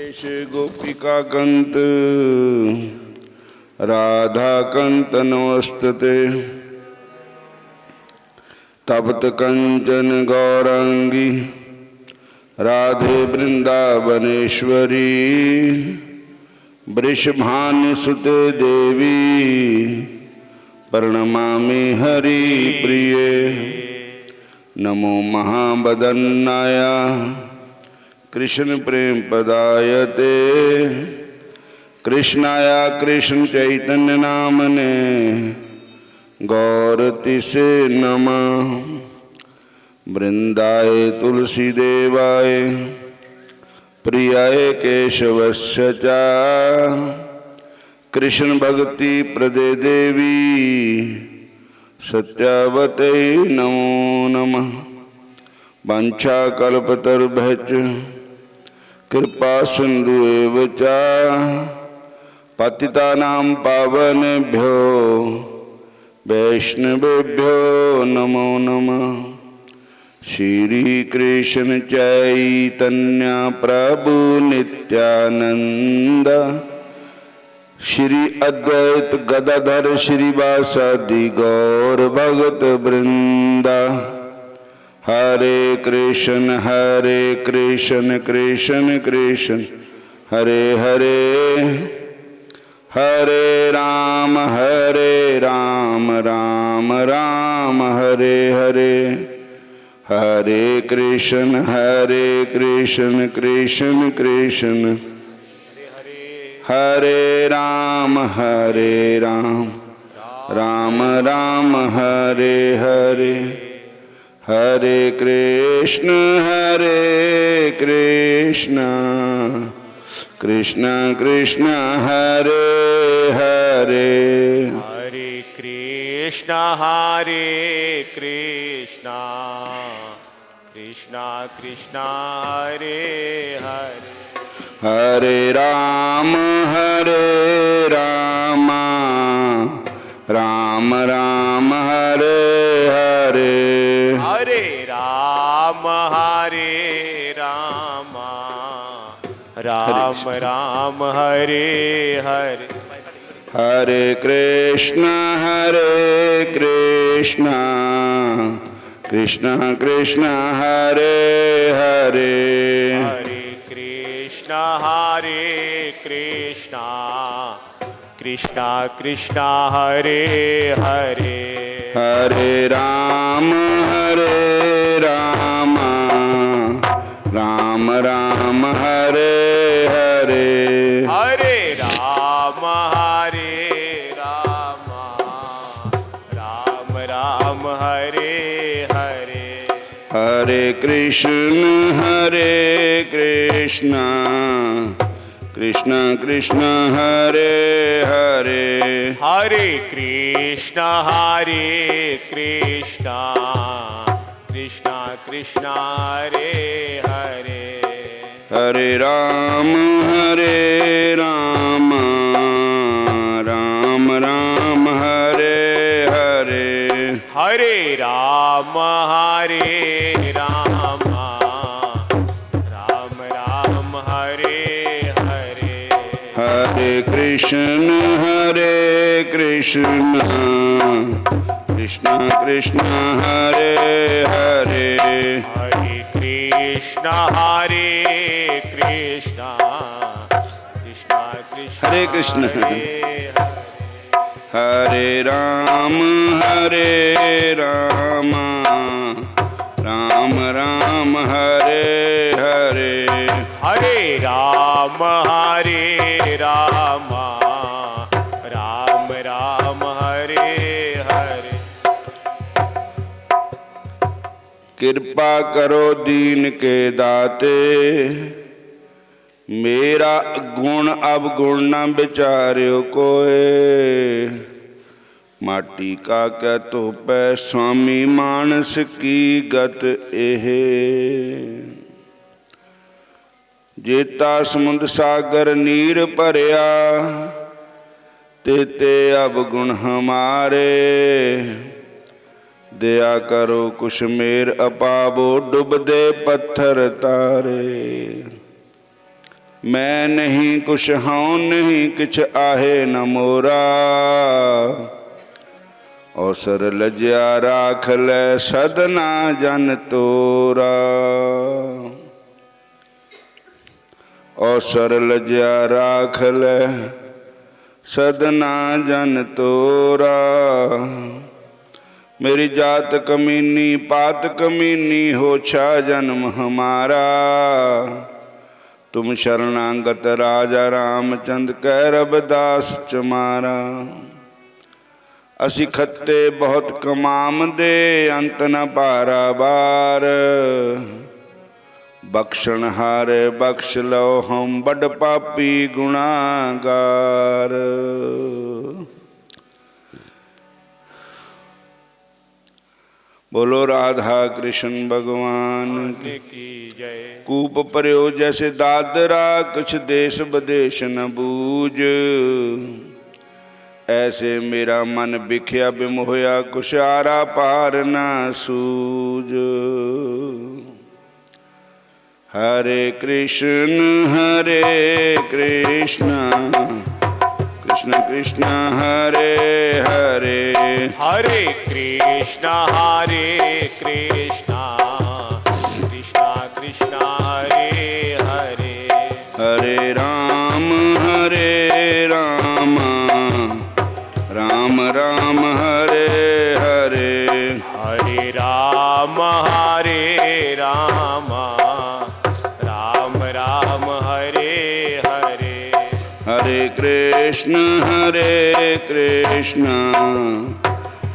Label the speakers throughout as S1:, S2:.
S1: गोपेश गोपिका कंत राधा कंत नमस्तते। तप्त कंचन गौरांगी राधे वृंदावनेश्वरी वृषभानुसुते देवी प्रणमामि हरि प्रिये। नमो महावदन्नाय कृष्ण प्रेम पदायते कृष्णाय कृष्ण चैतन्य नामने गौरतिसे नमः। वृंदाय तुलसी देवाय प्रियाय केशवस्य च कृष्ण भक्ति प्रदे देवी सत्यावते नमो नमः। वाञ्छाकल्पतरुभ्यश्च कृपा सिन्धु एव च पतितानां पावनेभ्यो वैष्णवेभ्यो नमो नमः। श्री कृष्ण चैतन्य प्रभु नित्यानंद श्री अद्वैत गदाधर श्रीवासादि गौर भगत वृंद। हरे कृष्ण कृष्ण कृष्ण हरे हरे हरे राम राम राम हरे हरे। हरे कृष्ण कृष्ण कृष्ण हरे राम राम राम हरे हरे। हरे कृष्ण कृष्ण कृष्ण हरे हरे।
S2: हरे कृष्ण कृष्ण कृष्ण हरे हरे।
S1: हरे राम राम राम हरे हरे।
S2: हरे राम राम राम हरे हरे।
S1: हरे कृष्ण कृष्ण कृष्ण हरे हरे।
S2: हरे कृष्ण कृष्ण कृष्ण हरे हरे।
S1: हरे राम राम राम हरे हरे।
S2: हरे राम राम राम हरे हरे।
S1: हरे कृष्ण कृष्ण कृष्ण हरे हरे।
S2: हरे कृष्ण कृष्ण कृष्ण हरे हरे।
S1: हरे राम राम राम हरे हरे।
S2: हरे राम राम राम हरे हरे।
S1: हरे कृष्ण कृष्ण कृष्ण हरे हरे।
S2: हरे कृष्ण कृष्ण कृष्ण
S1: हरे कृष्ण
S2: हरे
S1: हरे राम राम राम हरे हरे।
S2: हरे राम राम राम हरे हरे।
S1: कृपा करो दीन के दाते मेरा गुण अवगुण न विचार्यो कोय। माटी का क्या तो पै स्वामी मानस की गत एह। जेता समुद्र सागर नीर भरिया तेते अवगुण हमारे। दया करो कुछ मेर अपावो डुबदे पत्थर तारे। मैं नहीं कुछ हूँ नहीं किछ आहे न मोरा। अवसर लज्या राख लै सदना जन तोरा। अवसर लज्या राख लै सदना जन तोरा। मेरी जात कमीनी पात कमीनी हो छा जन्म हमारा। तुम शरणागत राजा रामचंद्र कै रबदास चमारा। असी खत्ते बहुत कमाम दे अंत न पारा बार। बख्शण हारे बख्श लो हम बड़ पापी गुनागार। बोलो राधा कृष्ण भगवान
S2: की जय।
S1: कूप पर्यो जैसे दादरा कुछ देश बदेश न बूझ। ऐसे मेरा मन बिख्या बिमोया कुछ आरा पार न सूझ। हरे कृष्ण कृष्ण कृष्ण हरे हरे।
S2: हरे कृष्णा कृष्णा कृष्णा हरे हरे।
S1: हरे राम राम राम हरे हरे।
S2: हरे राम राम राम हरे हरे।
S1: हरे कृष्ण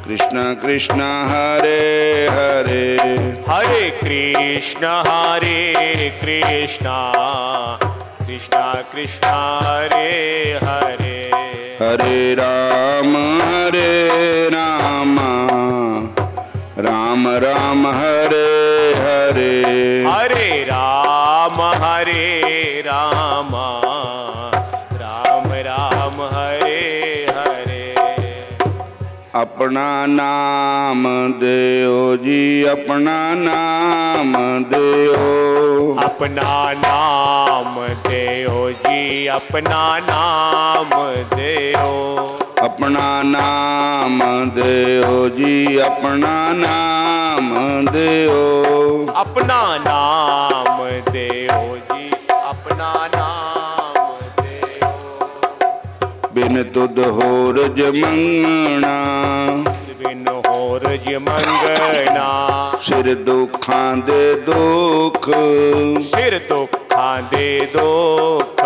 S1: कृष्ण कृष्ण हरे हरे।
S2: हरे कृष्णा कृष्णा कृष्णा हरे हरे।
S1: हरे राम राम राम हरे हरे।
S2: हरे राम राम राम हरे हरे।
S1: अपना नाम देओ जी अपना नाम देओ।
S2: अपना नाम देओ जी अपना नाम देओ।
S1: अपना नाम देओ जी अपना नाम देओ।
S2: अपना नाम देओ जी अपना नाम देओ।
S1: बिन तुद होर जमंगना
S2: बिन होर मंगना।
S1: सिर दुखां दे दुख
S2: सिर दुखां दे दुख।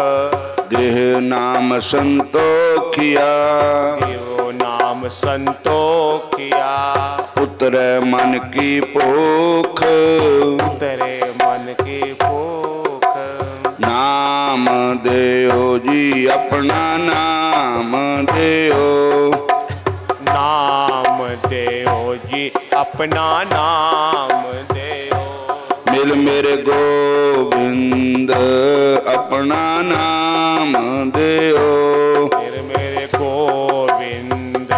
S1: देह नाम संतोखिया
S2: देवो नाम संतोखिया।
S1: उतरे मन की पोख
S2: तेरे मन की भूख।
S1: नाम देओ जी अपना नाम देओ।
S2: नाम देओ जी अपना नाम देओ।
S1: मिल मेरे गोविंद अपना नाम देओ।
S2: फिर मेरे गोविंद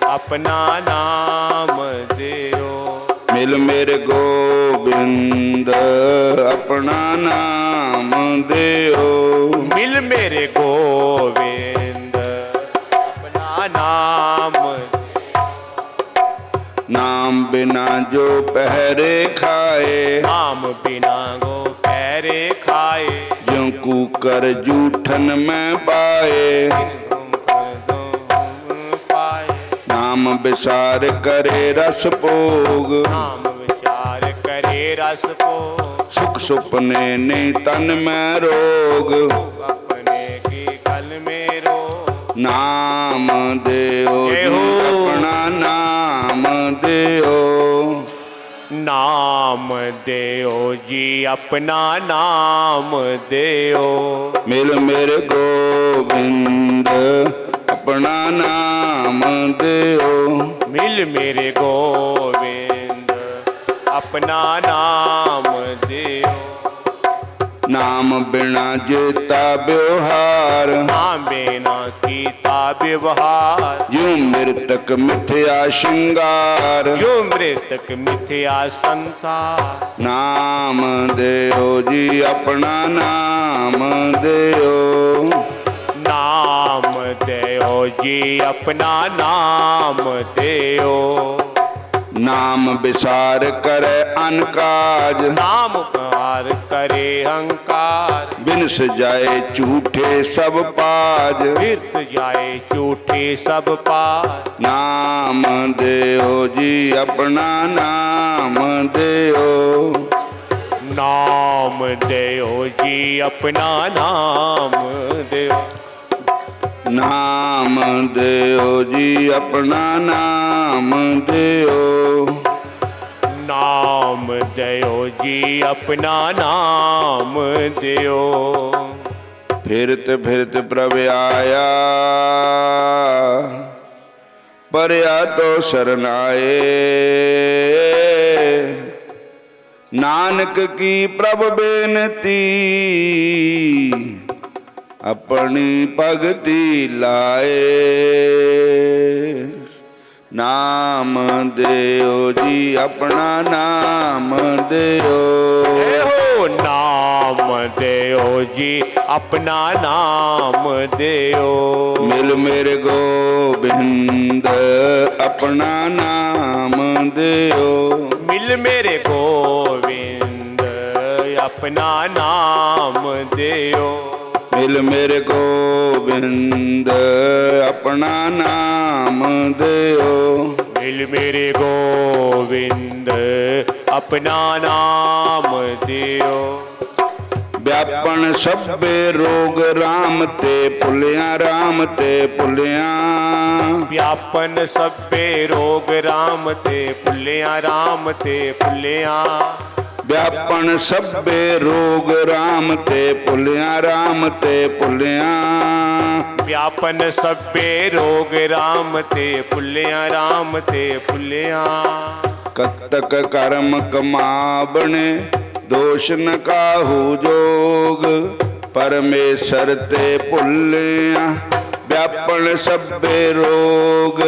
S2: अपना नाम देओ।
S1: मिल मेरे गोविंद अपना नाम देओ।
S2: मिल मेरे गोविंद अपना नाम।
S1: नाम बिना जो पहरे खाए
S2: नाम बिना गो पैरे खाए।
S1: ज्यों कूकर जूठन में पाए। नाम विचार करे रस भोग
S2: नाम विचार करे रस को।
S1: सुख सुपने नहीं तन में रोग।
S2: अपने की कल में रो।
S1: नाम देओ
S2: जय
S1: जी
S2: हो।
S1: अपना नाम देओ।
S2: नाम देओ जी अपना नाम देओ।
S1: मिल मेरे गोविंद अपना नाम देओ।
S2: मिल मेरे गोविंद अपना नाम देओ।
S1: ਨਾਮ ਬਿਨਾ ਜੀਤਾ ਵਿਵਹਾਰ।
S2: ਨਾਮ ਬਿਨਾ ਕੀਤਾ ਵਿਵਹਾਰ।
S1: ਜਿਉ ਮ੍ਰਿਤਕ ਮਿਥਿਆ ਸ਼ਿੰਗਾਰ।
S2: ਜੋ ਮ੍ਰਿਤਕ ਮਿਥਿਆ ਸੰਸਾਰ।
S1: ਨਾਮ ਦਿਓ ਜੀ ਆਪਣਾ ਨਾਮ ਦਿਓ।
S2: ਨਾਮ ਦਿਓ ਜੀ ਆਪਣਾ ਨਾਮ ਦਿਓ।
S1: ਨਾਮ ਵਿਸਾਰ ਕਰੈ ਅਨਕਾਜ।
S2: ਨਾਮ ਪਾਰ ਕਰੇ ਹੰਕਾਰ।
S1: ਬਿਨ ਸਜਾਏ ਝੂਠੇ ਸਭ ਪਾਜ।
S2: ਬਿਰਤ ਜਾਏ ਝੂਠੇ ਸਭ ਪਾਰ।
S1: ਨਾਮ ਦਿਓ ਜੀ ਆਪਣਾ ਨਾਮ ਦਿਓ।
S2: ਨਾਮ ਦਿਓ ਜੀ ਆਪਣਾ ਨਾਮ ਦਿਓ।
S1: ਨਾਮ ਦਿਓ ਜੀ ਆਪਣਾ ਨਾਮ ਦਿਓ।
S2: ਨਾਮ ਦਿਓ ਜੀ ਆਪਣਾ ਨਾਮ ਦਿਓ।
S1: ਫਿਰਤ ਫਿਰਤ ਪ੍ਰਭ ਆਇਆ। ਪਰਿਆ ਤੋ ਸਰਨਾਏ। ਨਾਨਕ ਕੀ ਪ੍ਰਭ ਬੇਨਤੀ। ਆਪਣੀ ਭਗਤੀ ਲਾਏ। ਨਾਮ ਦਿਓ ਜੀ ਆਪਣਾ ਨਾਮ ਦਿਓ।
S2: ਇਹੋ ਨਾਮ ਦਿਓ ਜੀ ਆਪਣਾ ਨਾਮ ਦਿਓ।
S1: ਮਿਲ ਮੇਰੇ ਗੋਬਿੰਦ ਆਪਣਾ ਨਾਮ ਦਿਓ।
S2: ਮਿਲ ਮੇਰੇ ਗੋਵਿੰਦ ਆਪਣਾ ਨਾਮ ਦਿਓ।
S1: ਮਿਲ ਮੇਰੇ ਗੋਬਿੰਦ ਆਪਣਾ ਨਾਮ ਦਿਓ।
S2: ਮਿਲ ਮੇਰੇ ਗੋਵਿੰਦ ਆਪਣਾ ਨਾਮ ਦਿਓ।
S1: ਵਿਆਪਣ ਸਭੇ ਰੋਗ ਰਾਮ ਤੇ ਭੁੱਲਿਆ। ਰਾਮ ਤੇ ਭੁੱਲਿਆ।
S2: ਵਿਆਪਨ ਸਭੇ ਰੋਗ ਰਾਮ ਤੇ ਭੁੱਲਿਆ। ਰਾਮ ਤੇ ਭੁੱਲਿਆ।
S1: ਵਿਆਪਣ ਸਭੇ ਰੋਗ ਰਾਮ ਤੇ ਭੁੱਲਿਆ। ਰਾਮ ਤੇ ਭੁੱਲਿਆ।
S2: ਵਿਆਪਨ ਸਭੇ ਰੋਗ ਰਾਮ ਤੇ ਭੁੱਲਿਆ। ਰਾਮ ਤੇ ਭੁੱਲਿਆ।
S1: ਕਤਕ ਕਰਮ ਕਮਾਵਣੇ ਦੋਸ਼ ਨ ਕਾਹੂ ਜੋਗ। ਪਰਮੇਸ਼ਰ ਤੇ ਭੁੱਲਿਆ। ਵਿਆਪਣ ਸਭੇ ਰੋਗ।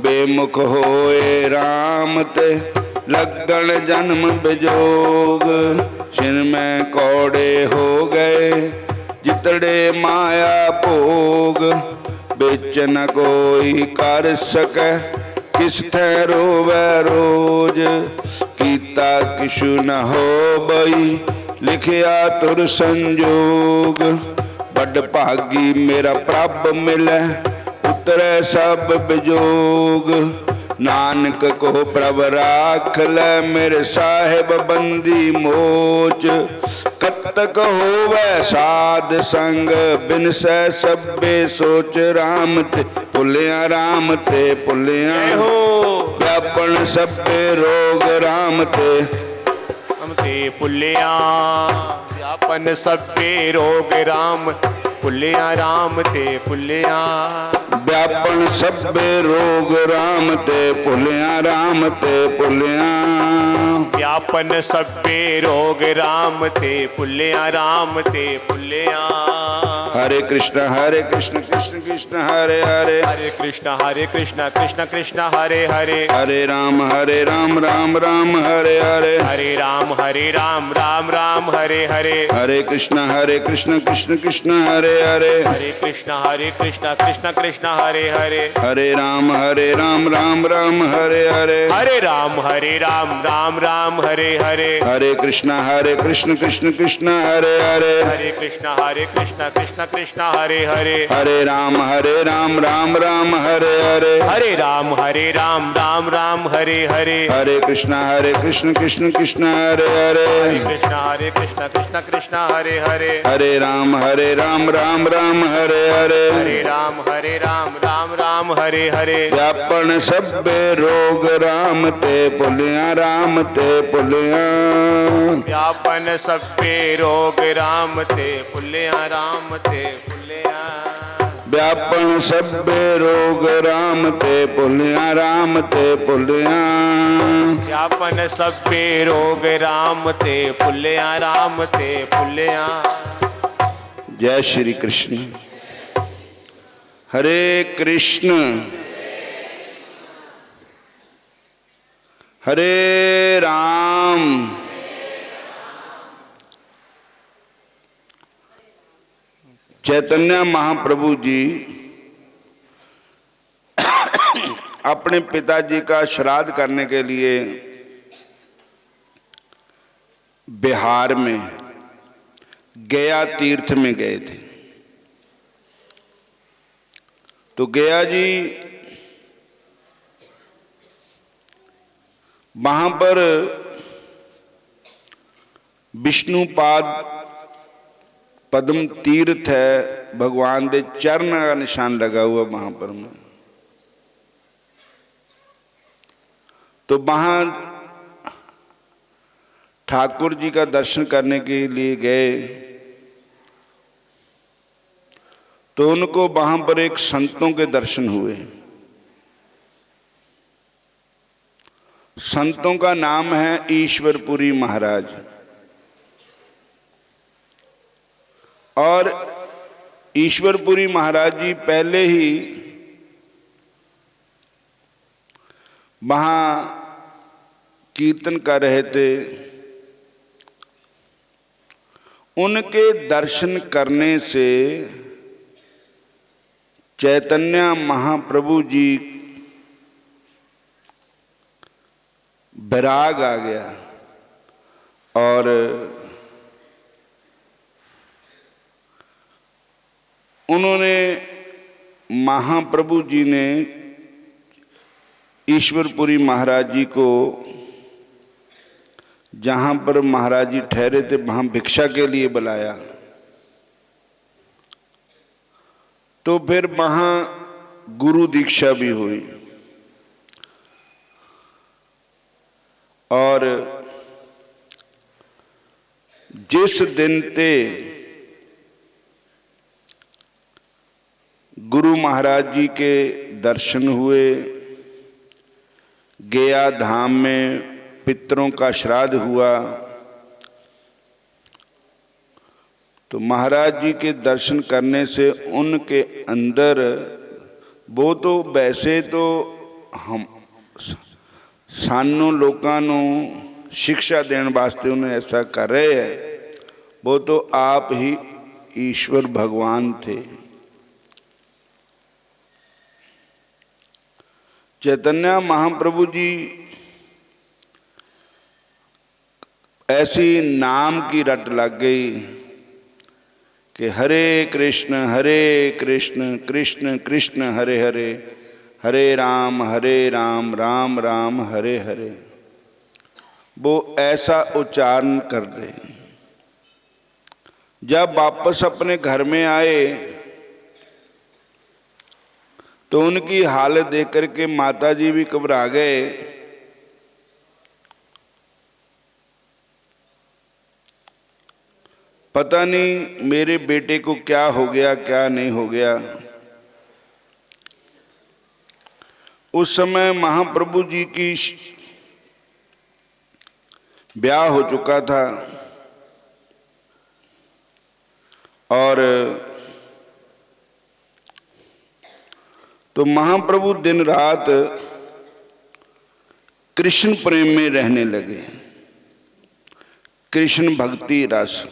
S1: ਬੇਮੁਖ ਹੋਏ ਰਾਮ ਤੇ ਲੱਗਣ ਜਨਮ ਬਿਜੋਗ। ਛਿਨ ਮੈਂ ਕੌੜੇ ਹੋ ਗਏ ਜਿਤੜੇ ਮਾਇਆ ਭੋਗ। ਵਿੱਚ ਨ ਕੋਈ ਕਰ ਸਕੈ ਕਿਸ ਥੈ ਰੋਵੈ ਰੋਜ। ਕੀਤਾ ਕਿਛੁ ਨ ਹੋਵਈ ਲਿਖਿਆ ਤੁਰ ਸੰਜੋਗ। ਵੱਡ ਭਾਗੀ ਮੇਰਾ ਪ੍ਰਭ ਮਿਲੈ ਉਤਰੈ ਸਭ ਬਿਜੋਗ। ਨਾਨਕ ਕੋ ਪ੍ਰਭ ਰਾਖ ਲੈ ਮੇਰੇ ਸਾਹਿਬ ਬੰਦੀ ਮੋਚ। ਕਤਕ ਹੋਵੈ ਸਾਧ ਸੰਗ ਬਿਨਸੈ ਸਭੇ ਸੋਚ। ਰਾਮ ਤੇ ਭੁੱਲਿਆ। ਰਾਮ ਤੇ ਭੁੱਲਿਆ।
S2: ਇਹੋ
S1: ਵਿਆਪਣ ਸਭੇ ਰੋਗ ਰਾਮ ਤੇ
S2: ਰਾਮ ਤੇ ਭੁੱਲਿਆ। ਵਿਆਪਨ ਸਭੇ ਰੋਗ ਰਾਮ ਭੁੱਲਿਆ। ਰਾਮ ਤੇ ਭੁੱਲਿਆ।
S1: ਵਿਆਪਣ ਸਭੇ ਰੋਗ ਰਾਮ ਤੇ ਭੁੱਲਿਆ। ਰਾਮ ਤੇ ਭੁੱਲਿਆ।
S2: ਵਿਆਪਨ ਸਭੇ ਰੋਗ ਰਾਮ ਤੇ ਭੁੱਲਿਆ। ਰਾਮ ਤੇ ਭੁੱਲਿਆ।
S1: ਹਰੇ ਕ੍ਰਿਸ਼ਨ ਕ੍ਰਿਸ਼ਨ ਕ੍ਰਿਸ਼ਨ ਹਰੇ ਹਰੇ।
S2: ਹਰੇ ਕ੍ਰਿਸ਼ਨ ਕ੍ਰਿਸ਼ਨ ਕ੍ਰਿਸ਼ਨ ਹਰੇ ਹਰੇ।
S1: ਹਰੇ ਰਾਮ ਰਾਮ ਰਾਮ ਹਰੇ ਹਰੇ।
S2: ਹਰੇ ਰਾਮ ਰਾਮ ਰਾਮ ਹਰੇ ਹਰੇ।
S1: ਹਰੇ ਕ੍ਰਿਸ਼ਨ ਕ੍ਰਿਸ਼ਨ ਕ੍ਰਿਸ਼ਨ ਹਰੇ ਹਰੇ।
S2: ਹਰੇ ਕ੍ਰਿਸ਼ਨ ਕ੍ਰਿਸ਼ਨ ਕ੍ਰਿਸ਼ਨ ਹਰੇ ਹਰੇ।
S1: ਹਰੇ ਰਾਮ ਰਾਮ ਰਾਮ ਹਰੇ ਹਰੇ।
S2: ਹਰੇ ਰਾਮ ਰਾਮ ਰਾਮ ਹਰੇ ਹਰੇ।
S1: ਹਰੇ ਕ੍ਰਿਸ਼ਨ ਕ੍ਰਿਸ਼ਨ ਕ੍ਰਿਸ਼ਨ ਹਰੇ ਹਰੇ।
S2: ਹਰੇ ਕ੍ਰਿਸ਼ਨ ਕ੍ਰਿਸ਼ਨ ਕ੍ਰਿਸ਼ਨ ਹਰੇ ਹਰੇ।
S1: ਹਰੇ ਰਾਮ ਰਾਮ ਰਾਮ ਹਰੇ ਹਰੇ।
S2: ਹਰੇ ਰਾਮ ਰਾਮ ਰਾਮ ਹਰੇ ਹਰੇ।
S1: ਹਰੇ ਕ੍ਰਿਸ਼ਨ ਕ੍ਰਿਸ਼ਨ ਕ੍ਰਿਸ਼ਨ ਹਰੇ ਹਰੇ।
S2: ਹਰੇ ਕ੍ਰਿਸ਼ਨ ਕ੍ਰਿਸ਼ਨ ਕ੍ਰਿਸ਼ਨ ਹਰੇ ਹਰੇ।
S1: ਹਰੇ ਰਾਮ ਰਾਮ ਰਾਮ ਹਰੇ ਹਰੇ।
S2: ਹਰੇ ਰਾਮ ਰਾਮ ਹਰੇ ਹਰੇ।
S1: ਵਿਆਪਣ ਸਭੇ ਰੋਗ ਰਾਮ ਤੇ ਭੁੱਲਿਆ। ਰਾਮ ਤੇ ਭੁੱਲਿਆ।
S2: ਵਿਆਪਨ ਸਭੇ ਰੋਗ ਰਾਮ ਤੇ ਭੁੱਲਿਆ। ਰਾਮ ਤੇ ਭੁੱਲਿਆ।
S1: व्यापन सभे रोग राम ते भुलिया राम ते भुलिया।
S2: व्यापन सभे रोग राम ते भुलिया राम ते भुलिया।
S1: जय श्री कृष्ण। हरे कृष्ण हरे राम चैतन्य महाप्रभु जी अपने पिताजी का श्राद्ध करने के लिए बिहार में गया तीर्थ में गए थे। तो गया जी वहां पर विष्णुपाद पद्म तीर्थ है, भगवान के चरण का निशान लगा हुआ वहां पर में। तो वहां ठाकुर जी का दर्शन करने के लिए गए तो उनको वहां पर एक संतों के दर्शन हुए। संतों का नाम है ईश्वरपुरी महाराज। और ईश्वरपुरी महाराज जी पहले ही वहाँ कीर्तन कर रहे थे। उनके दर्शन करने से चैतन्य महाप्रभु जी विराग आ गया और उन्होंने महाप्रभु जी ने ईश्वरपुरी महाराज जी को जहाँ पर महाराज जी ठहरे थे वहाँ भिक्षा के लिए बुलाया। तो फिर वहाँ गुरु दीक्षा भी हुई और जिस दिन ते गुरु महाराज जी के दर्शन हुए, गया धाम में पितरों का श्राद्ध हुआ, तो महाराज जी के दर्शन करने से उनके अंदर वो तो वैसे तो हम सानों लोगों को शिक्षा देने वास्ते उन्हें ऐसा कर रहे हैं, वो तो आप ही ईश्वर भगवान थे। चैतन्य महाप्रभु जी ऐसी नाम की रट लग गई कि हरे कृष्ण कृष्ण कृष्ण हरे हरे, हरे राम राम राम हरे हरे। वो ऐसा उच्चारण कर दे। जब वापस अपने घर में आए तो उनकी हालत देख करके माता जी भी घबरा गए। पता नहीं मेरे बेटे को क्या हो गया क्या नहीं हो गया। उस समय महाप्रभु जी की ब्याह हो चुका था और तो महाप्रभु दिन रात कृष्ण प्रेम में रहने लगे, कृष्ण भक्ति रस।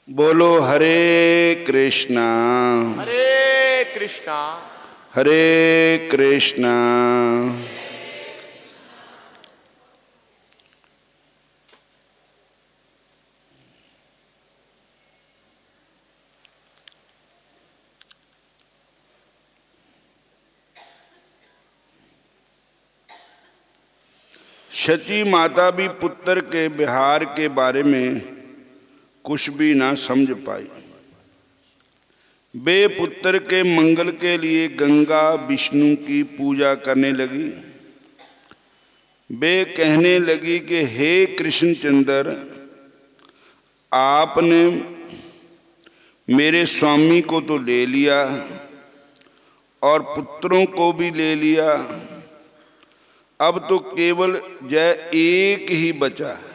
S1: बोलो हरे कृष्णा हरे कृष्णा। शची माता भी पुत्र के विहार के बारे में कुछ भी ना समझ पाई। वे पुत्र के मंगल के लिए गंगा विष्णु की पूजा करने लगी। वे कहने लगी कि हे कृष्णचंद्र, आपने मेरे स्वामी को तो ले लिया और पुत्रों को भी ले लिया, अब तो केवल जय एक ही बचा है।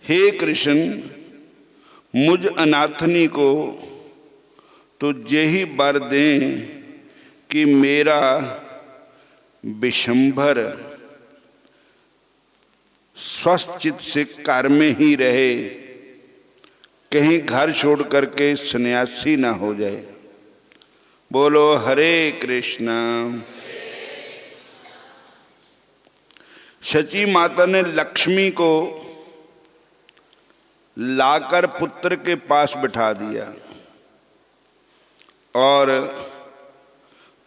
S1: हे कृष्ण, मुझ अनाथनी को तो यही वर दें कि मेरा विशंभर स्वस्थचित से घर में ही रहे, कहीं घर छोड़ करके सन्यासी ना हो जाए। बोलो हरे कृष्ण। शची माता ने लक्ष्मी को लाकर पुत्र के पास बिठा दिया, और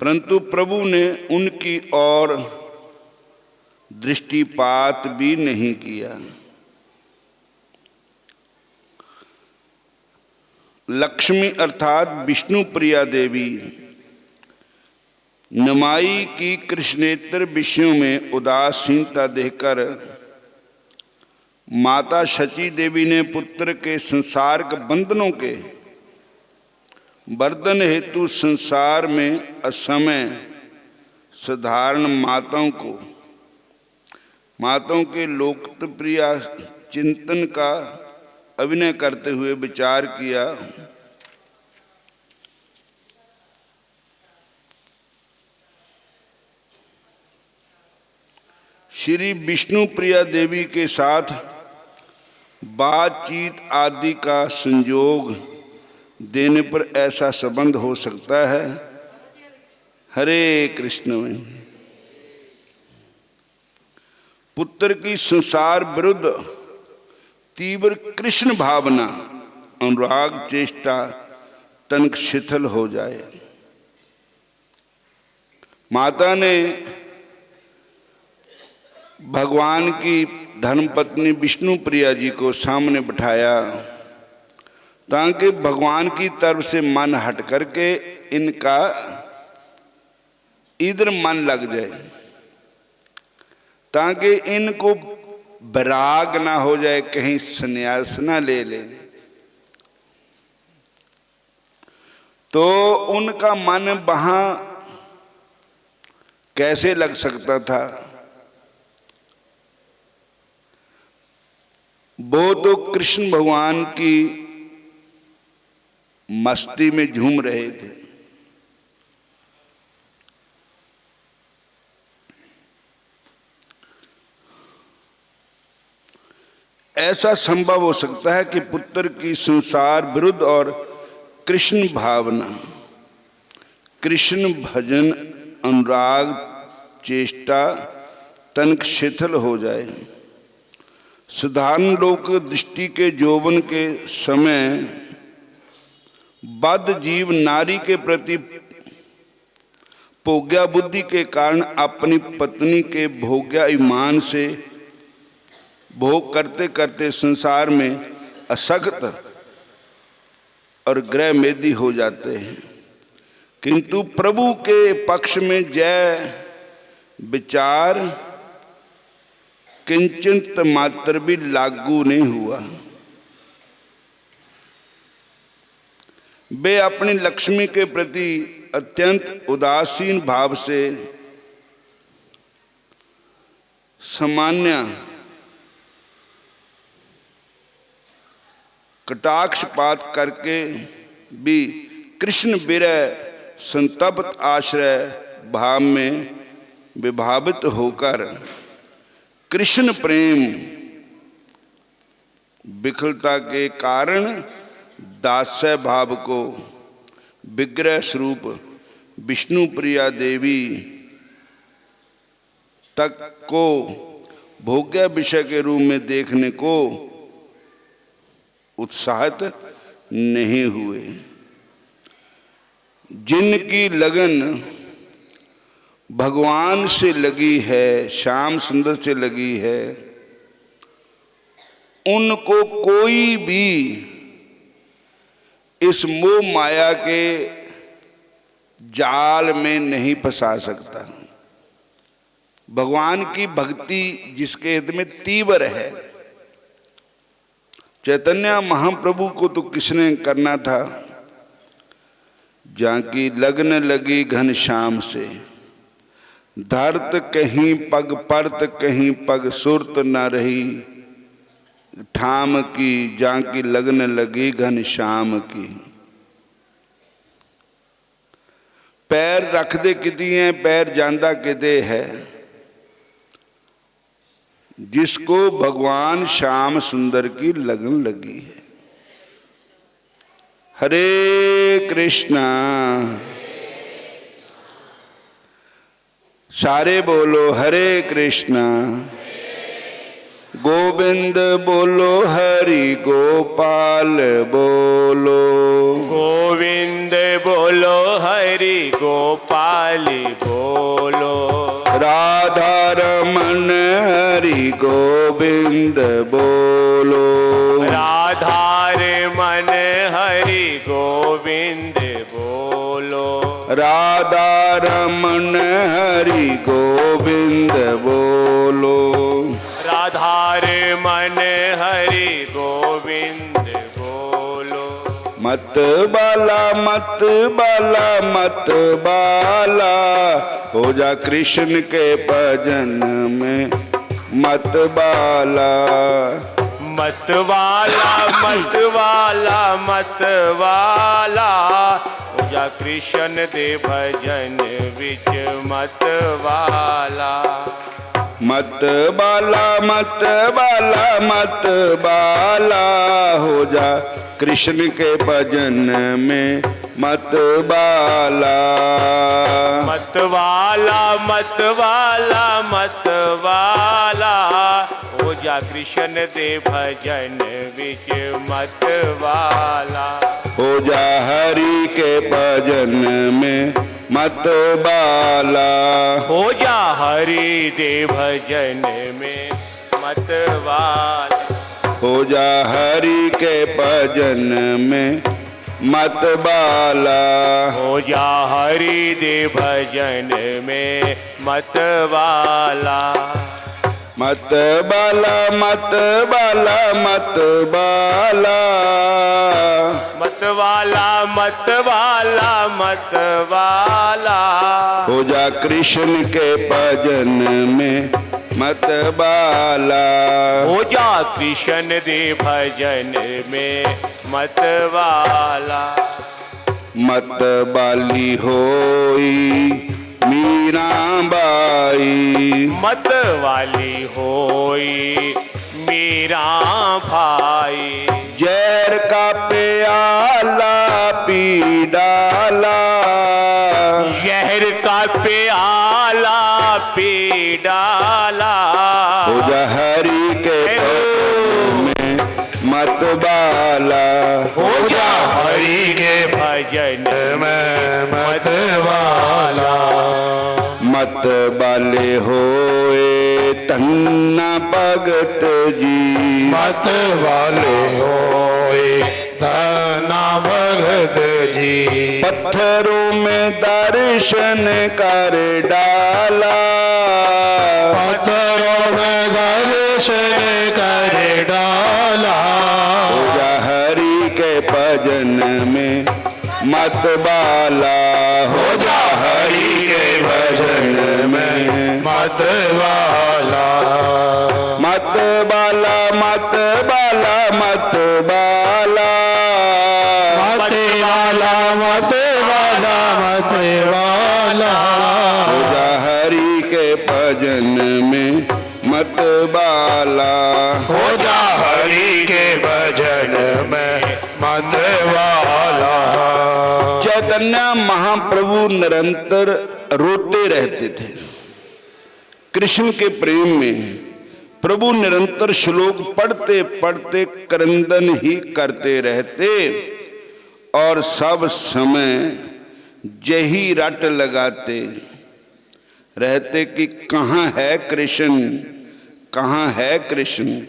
S1: परंतु प्रभु ने उनकी ओर दृष्टिपात भी नहीं किया। लक्ष्मी अर्थात विष्णु प्रिया देवी नमाई की कृष्णेतर विषयों में उदासीनता देखकर माता शची देवी ने पुत्र के संसार के बंधनों के वर्धन हेतु संसार में असमय साधारण माताओं के लोकप्रिय चिंतन का अभिनय करते हुए विचार किया। श्री विष्णु प्रिया देवी के साथ बातचीत आदि का संयोग देने पर ऐसा संबंध हो सकता है। हरे कृष्ण में पुत्र की संसार विरुद्ध तीव्र कृष्ण भावना अनुराग चेष्टा तनिक शिथिल हो जाए। माता ने भगवान की धर्मपत्नी विष्णु प्रिया जी को सामने बिठाया ताकि भगवान की तरफ से मन हट करके इनका इधर मन लग जाए, ताकि इनको वैराग ना हो जाए, कहीं संन्यास ना ले ले। तो उनका मन वहां कैसे लग सकता था? वो तो कृष्ण भगवान की मस्ती में झूम रहे थे। ऐसा संभव हो सकता है कि पुत्र की संसार विरुद्ध और कृष्ण भावना, कृष्ण भजन, अनुराग चेष्टा तनिक शिथिल हो जाए। साधारण लोक दृष्टि के यौवन के समय बद्ध जीव नारी के प्रति भोग्या बुद्धि के कारण अपनी पत्नी के भोग्या ईमान से भोग करते करते संसार में असक्त और ग्रह मेदी हो जाते हैं, किंतु प्रभु के पक्ष में जय विचार किंचित मात्र भी लागू नहीं हुआ। वे अपनी लक्ष्मी के प्रति अत्यंत उदासीन भाव से सामान्य कटाक्षपात करके भी कृष्ण विरह संतप्त आश्रय भाव में विभावित होकर कृष्ण प्रेम विकलता के कारण दास्य भाव को विग्रह स्वरूप विष्णु प्रिया देवी तक को भोग्य विषय के रूप में देखने को उत्साहित नहीं हुए। जिनकी लगन भगवान से लगी है, श्याम सुंदर से लगी है, उनको कोई भी इस मोह माया के जाल में नहीं फंसा सकता। भगवान की भक्ति जिसके हृदय में तीव्र है, चैतन्य महाप्रभु को तो किसने करना था? जाकी लगन लगी घनश्याम से, धरत कहीं पग परत कहीं पग सुरत न रही, ठाम की जाकी लगन लगी घनश्याम की। पैर रख दे किती है, पैर जांदा किते है। जिसको भगवान श्याम सुंदर की लगन लगी है। हरे कृष्णा, सारे बोलो हरे कृष्णा। गोविंद बोलो, हरि गोपाल बोलो।
S2: गोविंद बोलो, हरि गोपाल बोलो।
S1: राधा रमन हरि गोविंद बोलो।
S2: राधा रमन हरि गोविंद बोलो।
S1: राधा रमन हरि गोविंद बोलो।
S2: राधा रमन हरि गोविंद बोलो।
S1: मत बाला मत बाला मत बाला, हो जा कृष्ण के भजन में मत बाला।
S2: मत वाला मत वाला मत वाला, हो जा कृष्ण दे भजन विच मत वाला।
S1: मत बाला मत बाला मत बाला, हो जा कृष्ण के भजन में मत बाला।
S2: मत वाला मत वाला मत वाला, हो जा कृष्ण दे भजन विच मत वाला।
S1: हो जा हरि के भजन में मत बाला।
S2: हो जा हरि दे भजन में मत वाला।
S1: हो जा हरि के भजन में मत बाला।
S2: हो जा हरि दे भजन में मत वाला।
S1: मत बाला मत बाला मत बाला।
S2: मत वाला मत वाला मत वाला,
S1: हो जा कृष्ण के भजन में मत बाला।
S2: हो जा कृष्ण दे भजन में मत वाला।
S1: मत बाली होई मीरा बाई,
S2: मत वाली होई मेरा भाई।
S1: जहर का प्याला पी डाला।
S2: जहर का प्याला पी डाला।
S1: हो जा हरि के भजन में मत बाला।
S2: हो जा हरि के भजन में मत वाला।
S1: मत बाले होए तन्ना भगत जी,
S2: मत वाले होए तना भगत जी।
S1: पत्थरों में दर्शन कर डाला।
S2: पत्थरों में दर्शन कर डाला।
S1: हो जा हरि के भजन में मत बाला। हो जा हरि के भजन में
S2: मत वाला।
S1: मत बाला मत बाला मत बाला।
S2: मत वाला मत वाला मत वाला।
S1: हो जा हरि के भजन में मत बाला।
S2: हो जा हरि के भजन में मत वाला।
S1: चैतन्य महाप्रभु निरंतर रोते रहते थे कृष्ण के प्रेम में। प्रभु निरंतर श्लोक पढ़ते पढ़ते क्रंदन ही करते रहते और सब समय यही रट लगाते रहते कि कहाँ है कृष्ण, कहाँ है कृष्ण।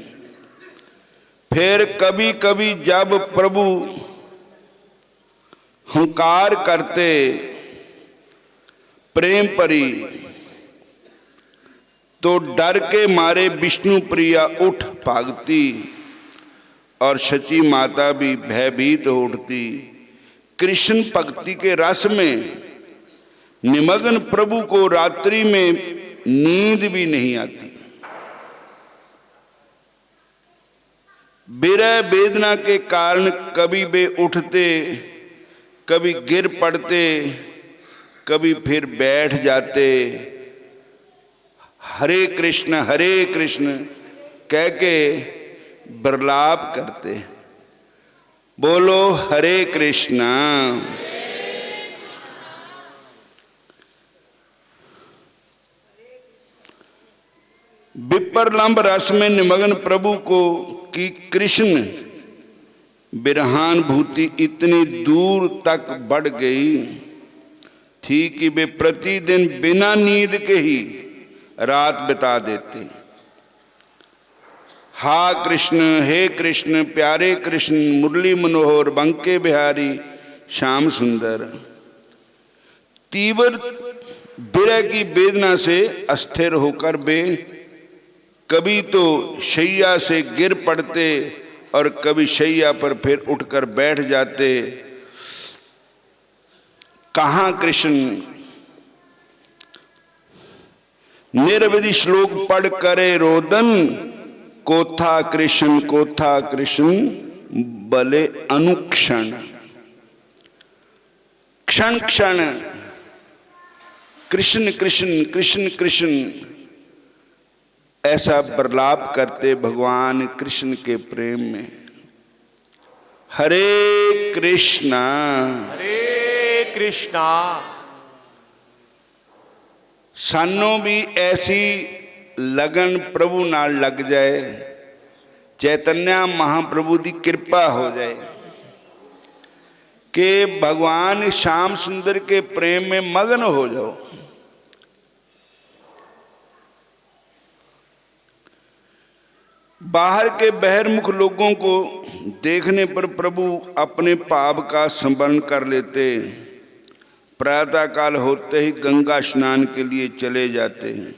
S1: फिर कभी कभी जब प्रभु हुंकार करते प्रेम परी, तो डर के मारे विष्णु प्रिया उठ भागती और शची माता भी भयभीत हो उठती। कृष्ण भक्ति के रस में निमग्न प्रभु को रात्रि में नींद भी नहीं आती। विरह वेदना के कारण कभी वे उठते, कभी गिर पड़ते, कभी फिर बैठ जाते। हरे कृष्ण कह के विलाप करते। बोलो हरे कृष्णा। विप्रलंब रस में निमग्न प्रभु को कि कृष्ण विरहानुभूति इतनी दूर तक बढ़ गई थी कि वे प्रतिदिन बिना नींद के ही रात बिता देते। हा कृष्ण, हे कृष्ण, प्यारे कृष्ण, मुरली मनोहर, बंके बिहारी, श्याम सुंदर। तीव्र विरह की वेदना से अस्थिर होकर वे कभी तो शैया से गिर पड़ते और कभी शैया पर फिर उठकर बैठ जाते। कहाँ कृष्ण निरवधि श्लोक पढ़ करे रोदन, कोथा कृष्ण बले अनुक्षण। क्षण क्षण कृष्ण कृष्ण कृष्ण कृष्ण ऐसा विलाप करते भगवान कृष्ण के प्रेम में। हरे कृष्णा सानों भी ऐसी लगन प्रभु नाल लग जाए, चैतन्य महाप्रभु की कृपा हो जाए कि भगवान श्याम सुंदर के प्रेम में मग्न हो जाओ। बाहर के बहिर्मुख लोगों को देखने पर प्रभु अपने पाप का स्मरण कर लेते। प्रातः काल होते ही गंगा स्नान के लिए चले जाते हैं।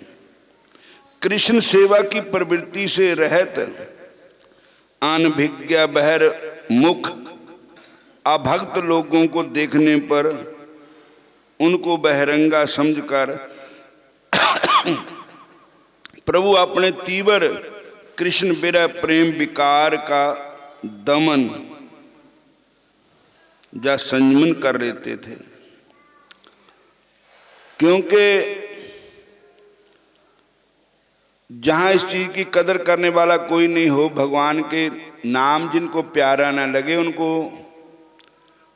S1: कृष्ण सेवा की प्रवृत्ति से रहत अनभिज्ञ बहिर्मुख अभक्त लोगों को देखने पर उनको बहिरंगा समझकर प्रभु अपने तीव्र कृष्ण विरह प्रेम विकार का दमन या संयमन कर लेते थे। क्योंकि जहां इस चीज की कदर करने वाला कोई नहीं हो, भगवान के नाम जिनको प्यारा ना लगे उनको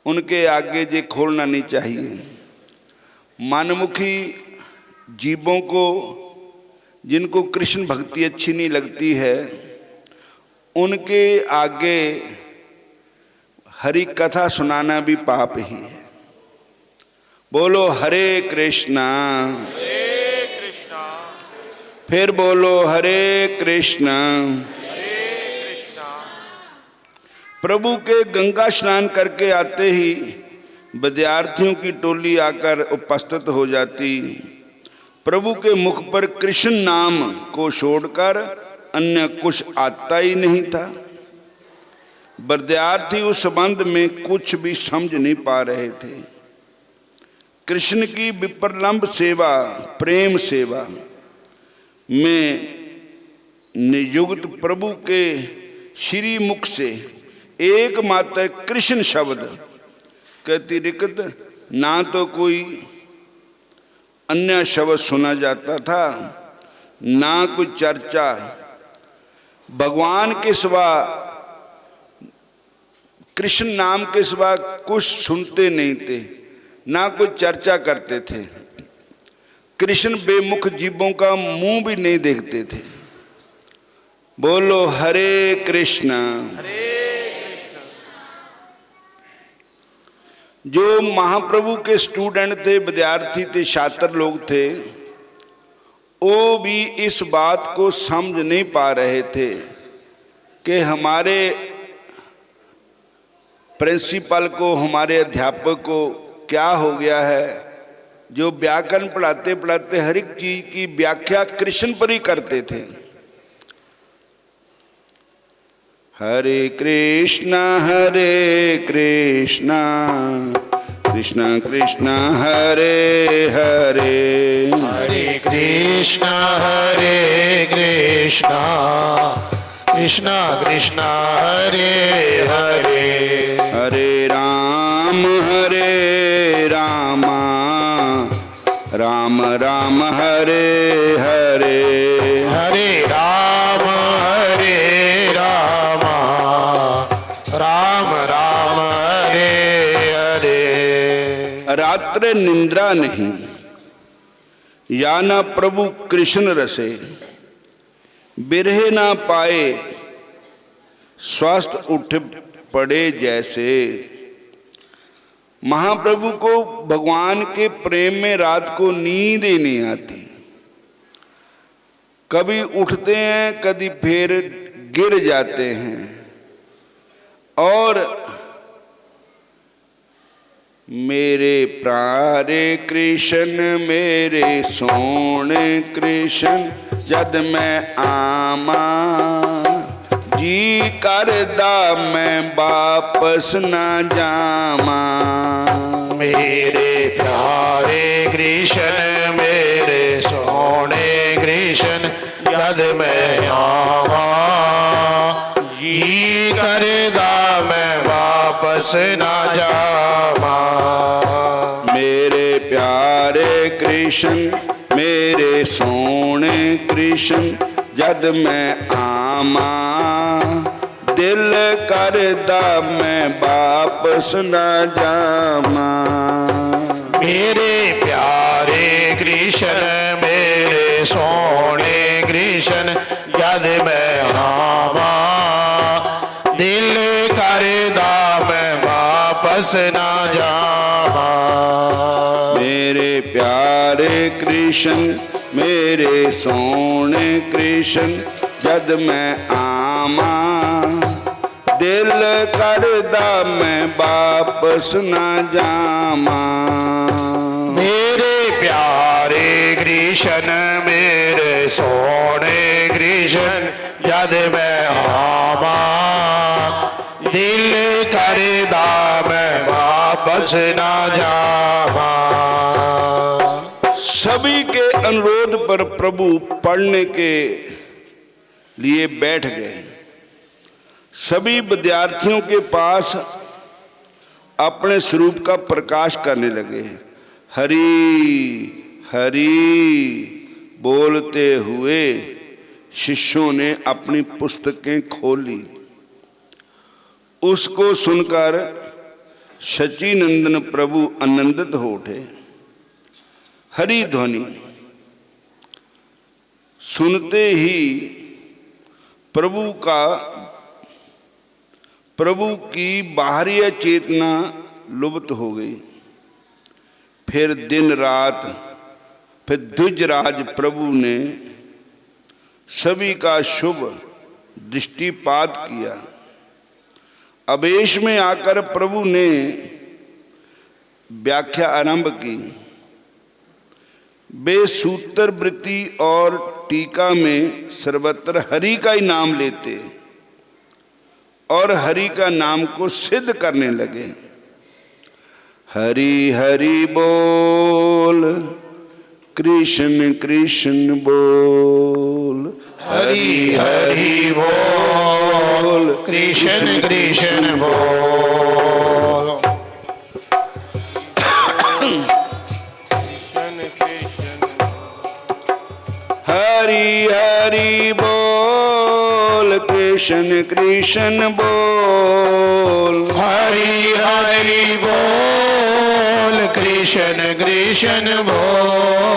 S1: उनके आगे जे खोलना नहीं चाहिए। मनमुखी जीवों को जिनको कृष्ण भक्ति अच्छी नहीं लगती है उनके आगे हरि कथा सुनाना भी पाप ही है। बोलो हरे कृष्णा, फिर बोलो हरे कृष्णा। प्रभु के गंगा स्नान करके आते ही विद्यार्थियों की टोली आकर उपस्थित हो जाती। प्रभु के मुख पर कृष्ण नाम को छोड़कर अन्य कुछ आता ही नहीं था। विद्यार्थी उस संबंध में कुछ भी समझ नहीं पा रहे थे। कृष्ण की विप्रलंब सेवा, प्रेम सेवा में नियुक्त प्रभु के श्री मुख से एकमात्र कृष्ण शब्द के अतिरिक्त ना तो कोई अन्य शब्द सुना जाता था, ना कोई चर्चा। भगवान के सिवा, कृष्ण नाम के सिवा कुछ सुनते नहीं थे, ना कोई चर्चा करते थे। कृष्ण बेमुख जीवों का मुंह भी नहीं देखते थे। बोलो हरे कृष्णा। जो महाप्रभु के स्टूडेंट थे, विद्यार्थी थे, छात्र लोग थे, वो भी इस बात को समझ नहीं पा रहे थे कि हमारे प्रिंसिपल को, हमारे अध्यापक को क्या हो गया है, जो व्याकरण पढ़ाते पढ़ाते हर एक चीज की व्याख्या कृष्ण पर ही करते थे। हरे कृष्णा कृष्णा कृष्णा हरे हरे,
S3: हरे कृष्णा कृष्णा कृष्णा हरे हरे,
S1: हरे राम राम राम हरे हरे,
S3: हरे राम राम राम हरे हरे।
S1: रात्र निंद्रा नहीं, या न प्रभु कृष्ण रसे, बिरहे ना पाए स्वस्थ उठ पड़े जैसे। महाप्रभु को भगवान के प्रेम में रात को नींद ही नहीं आती। कभी उठते हैं, कभी फिर गिर जाते हैं। और मेरे प्यारे कृष्ण, मेरे सोने कृष्ण, जद मैं आमा जी करदा मैं वापस न जामा।
S3: मेरे प्यारे कृष्ण, मेरे सोने कृष्ण, जद मैं आवा जी करदा मैं वापस ना जावा।
S1: मेरे प्यारे कृष्ण, मेरे सोने कृष्ण, जद मैं आमा दिल करदा मैं वापस न जामा।
S3: मेरे प्यारे कृष्ण, मेरे सोने कृष्ण, जद मैं आवा दिल करदा मैं वापस ना जावा।
S1: मेरे प्यारे कृष्ण, मेरे सोने कृष्ण, जद मैं आमा दिल करदा मैं वापस न जामा।
S3: मेरे प्यारे कृष्ण, मेरे सोने कृष्ण, जद मैं आवा दिल करदा मैं वापस ना जावा।
S1: सभी के अनुरोध पर प्रभु पढ़ने के लिए बैठ गए। सभी विद्यार्थियों के पास अपने स्वरूप का प्रकाश करने लगे। हरि हरि बोलते हुए शिष्यों ने अपनी पुस्तकें खोली। उसको सुनकर सच्चिनंदन प्रभु आनंदित हो उठे। हरि ध्वनि सुनते ही प्रभु की बाहरी चेतना लुप्त हो गई। फिर दिन रात फिर द्विजराज प्रभु ने सभी का शुभ दृष्टिपात किया। आवेश में आकर प्रभु ने व्याख्या आरंभ की। वे सूत्र वृत्ति और टीका में सर्वत्र हरि का ही नाम लेते और हरि का नाम को सिद्ध करने लगे। हरि हरि बोल, कृष्ण कृष्ण बोल,
S3: हरि हरि बोल, कृष्ण कृष्ण बोल।
S1: हरि हरि बोल, कृष्ण कृष्ण बोल।
S3: हरि हरि बोल, कृष्ण कृष्ण बोल।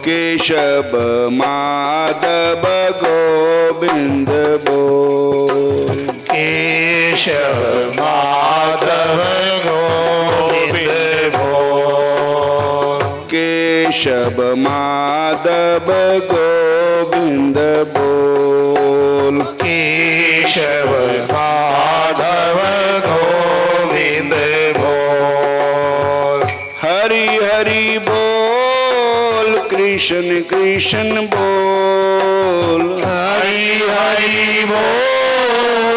S1: केशव माधव गोविंद बोल,
S3: केशव माधव गोविंद बोल।
S1: केशव माधव गोविंद बोल।
S3: केशव माधव गोविंद बोल।
S1: हरि हरि बोल, कृष्ण कृष्ण बोल।
S3: हरि हरि बोल,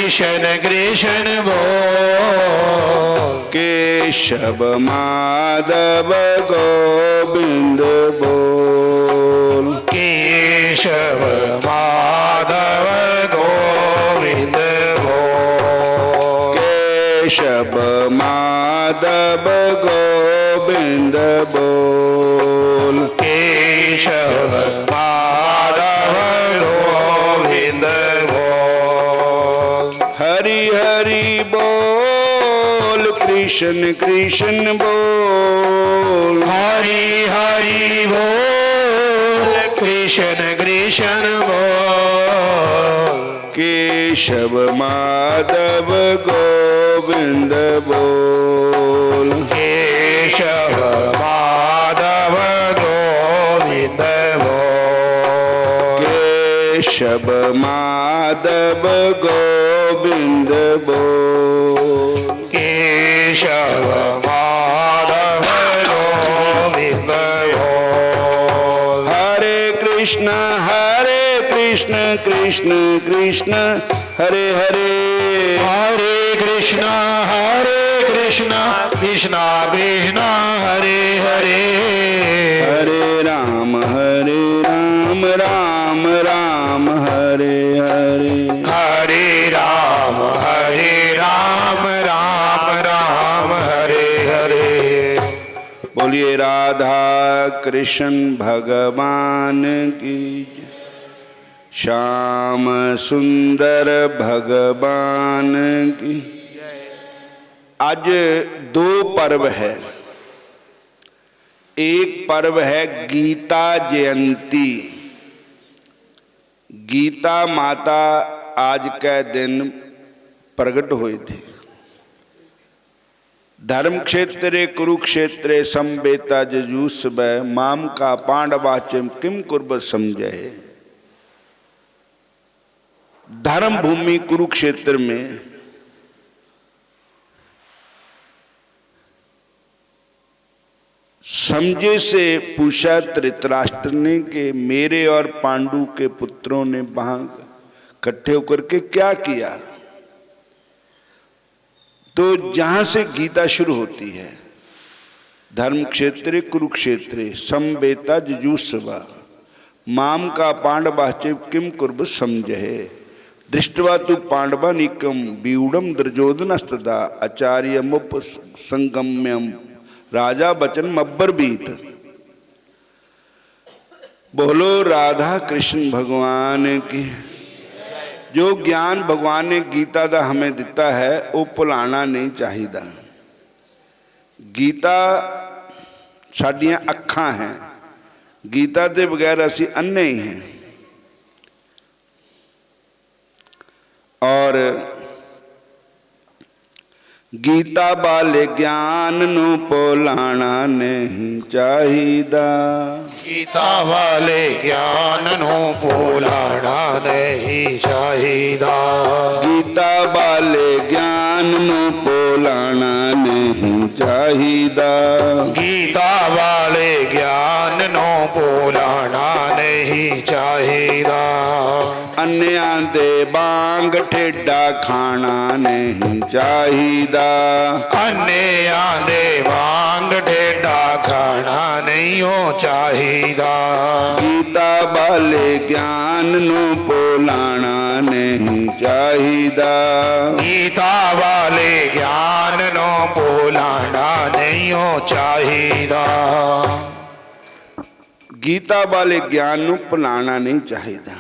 S3: कृष्ण कृष्ण बोल
S1: केशव माधव गोविंद बोल
S3: केशव माधव गोविंद बोल
S1: केशव माधव गोविंद बोल
S3: केशव माधव गोविंद बोल
S1: हरि हरि बोल कृष्ण कृष्ण बोल
S3: हरि हरि बोल कृष्ण कृष्ण बोल
S1: केशव माधव गोविंद बोल
S3: केशव माधव गोविंद बोल
S1: केशव माधव गोविंद बोल
S3: केशव माधव गोविंद बोल
S1: हरे कृष्ण कृष्ण कृष्ण हरे हरे
S3: हरे कृष्ण कृष्ण कृष्ण हरे हरे
S1: हरे राम राम राम हरे हरे
S3: हरे राम राम राम हरे हरे
S1: बोलिए राधा कृष्ण भगवान की जय। श्याम सुंदर भगवान की। आज दो पर्व है। एक पर्व है गीता जयंती। गीता माता आज के दिन प्रकट हुई थी। धर्म क्षेत्रे कुरुक्षेत्रे संवेता जजूसव माम का पांडवाच्यम किम कुर्ब समझे। धर्म भूमि कुरुक्षेत्र में समझे से पूछा धृतराष्ट्र ने कि मेरे और पांडु के पुत्रों ने वहां इकट्ठे होकर के क्या किया। तो जहां से गीता शुरू होती है, धर्म क्षेत्रे कुरुक्षेत्रे संवेता जुजुत्सवा माम का पांडवाच्य किम कुर्ब समझे। दृष्टवा तु पांडवानिकम व्यूढ़म द्रजोदनस्तदा आचार्यमुप संगम्यम राजा बचन मब्बरबीत। बोलो राधा कृष्ण भगवान की। जो ज्ञान भगवान ने गीता का हमें दिता है वो भुलाना नहीं चाहिए। गीता साडियां अखां हैं, गीता के बगैर असी अन्ने ही हैं। और गीता वाले ज्ञान नू भुलाना नहीं चाहिदा।
S3: गीता वाले ज्ञान नू भुलाना नहीं चाहिदा।
S1: गीता वाले ज्ञान नू भुलाना नहीं चाहिदा।
S3: गीता वाले ज्ञान नू भुलाना नहीं चाहिदा।
S1: अन्यां दे बांग ठेडा खाना नहीं चाहिदा।
S3: अन्यां दे वांग ठेडा खाना नहीं हो चाहिदा।
S1: गीता वाले ज्ञान नू भुलाना नहीं चाहिदा।
S3: गीता वाले ज्ञान नो भुलाना नहीं हो चाहिदा।
S1: गीता वाले ज्ञान नू भुलाना नहीं चाहिदा।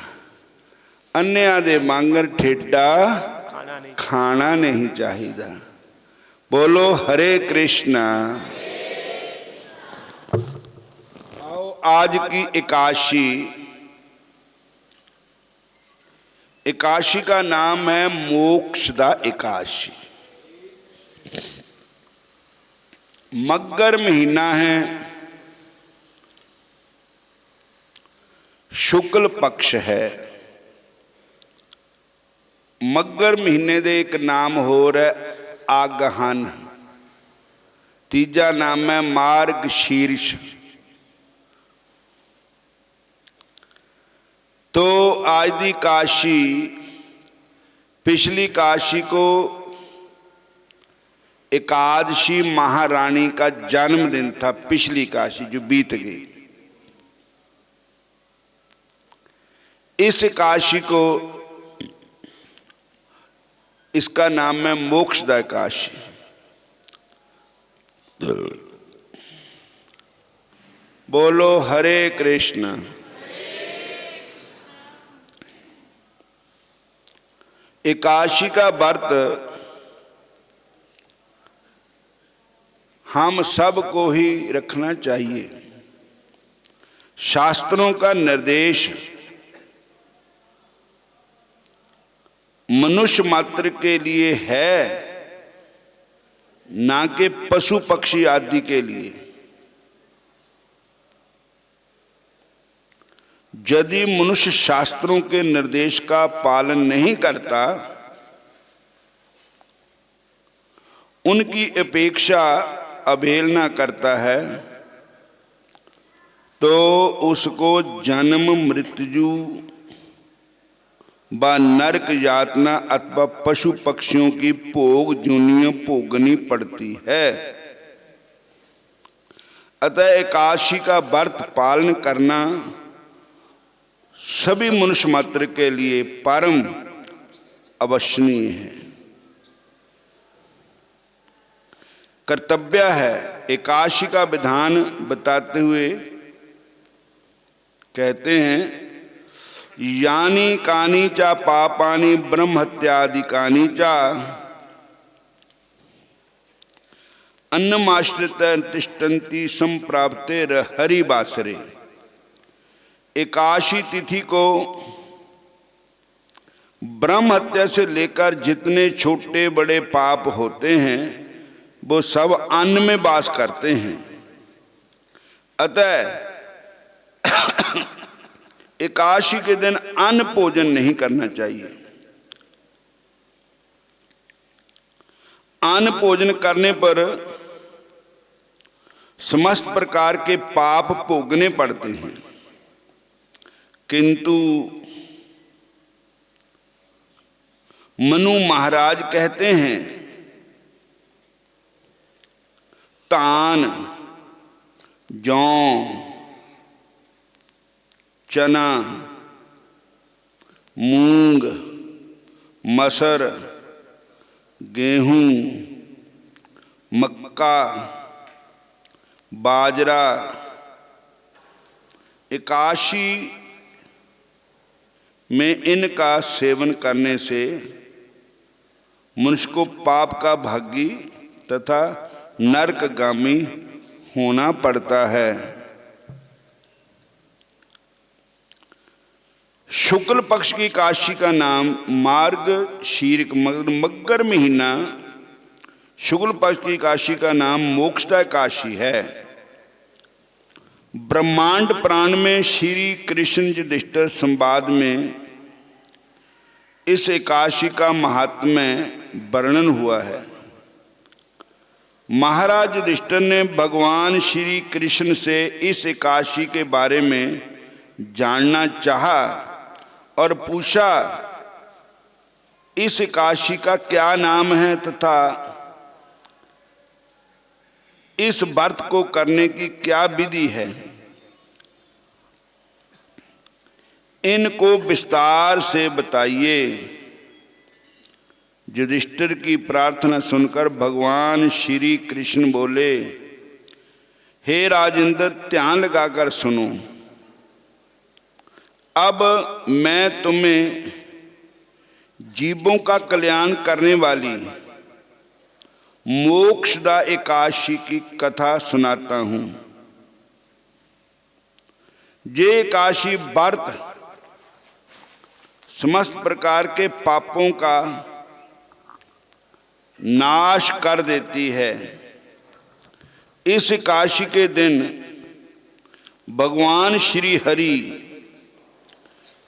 S1: अन्या दे मांगर ठेडा खाना नहीं चाहिदा। बोलो हरे कृष्णा। आओ आज की एकादशी, एकादशी का नाम है मोक्षदा एकादशी। मगर महीना है, शुक्ल पक्ष है। मगर महीने दे एक नाम होर है आगहन। तीजा नाम है मार्ग शीर्ष। तो आज दी काशी पिछली एकादशी को एकादशी महारानी का जन्मदिन था। पिछली एकादशी जो बीत गई, इस एकादशी को इसका नाम है मोक्षदा एकादशी। बोलो हरे कृष्ण। एकादशी का व्रत हम सबको ही रखना चाहिए। शास्त्रों का निर्देश मनुष्य मात्र के लिए है, ना कि पशु पक्षी आदि के लिए। यदि मनुष्य शास्त्रों के निर्देश का पालन नहीं करता, उनकी अपेक्षा अवहेलना करता है, तो उसको जन्म मृत्यु व नरक यातना अथवा पशु पक्षियों की भोग जोनियां भोगनी पड़ती है। अतः एकादशी का व्रत पालन करना सभी मनुष्य मात्र के लिए परम अवश्यनीय है, कर्तव्य है। एकादशी का विधान बताते हुए कहते हैं, यानी कानी चा पापानि ब्रह्म हत्यादि कानी चा अन्नमाश्रित तिष्ठन्ति संप्राप्ते हरि बासरे। एकादशी तिथि को ब्रह्म हत्या से लेकर जितने छोटे बड़े पाप होते हैं वो सब अन्न में वास करते हैं। अतः एकादशी के दिन अन्न भोजन नहीं करना चाहिए। अन्न भोजन करने पर समस्त प्रकार के पाप भोगने पड़ते हैं, किंतु मनु महाराज कहते हैं, तान, जौ, चना, मूंग, मसर, गेहूं, मक्का, बाजरा एकादशी में इनका सेवन करने से मनुष्य को पाप का भागी तथा नरकगामी होना पड़ता है। शुक्ल पक्ष की एकादशी का नाम मार्गशीर्ष मगर महीना शुक्ल पक्ष की एकादशी का नाम मोक्षदा एकादशी है। ब्रह्मांड पुराण में श्री कृष्ण युधिष्ठिर संवाद में इस एकादशी का महात्म्य वर्णन हुआ है। महाराज युधिष्ठिर ने भगवान श्री कृष्ण से इस एकादशी के बारे में जानना चाहा और पूछा, इस एकादशी का क्या नाम है तथा इस व्रत को करने की क्या विधि है। इनको विस्तार से बताइए। युधिष्ठिर की प्रार्थना सुनकर भगवान श्री कृष्ण बोले, हे राजेंद्र, ध्यान लगाकर सुनो। अब मैं तुम्हें जीवों का कल्याण करने वाली मोक्षदा एकादशी की कथा सुनाता हूं। ये एकादशी व्रत समस्त प्रकार के पापों का नाश कर देती है। इस एकादशी के दिन भगवान श्री हरि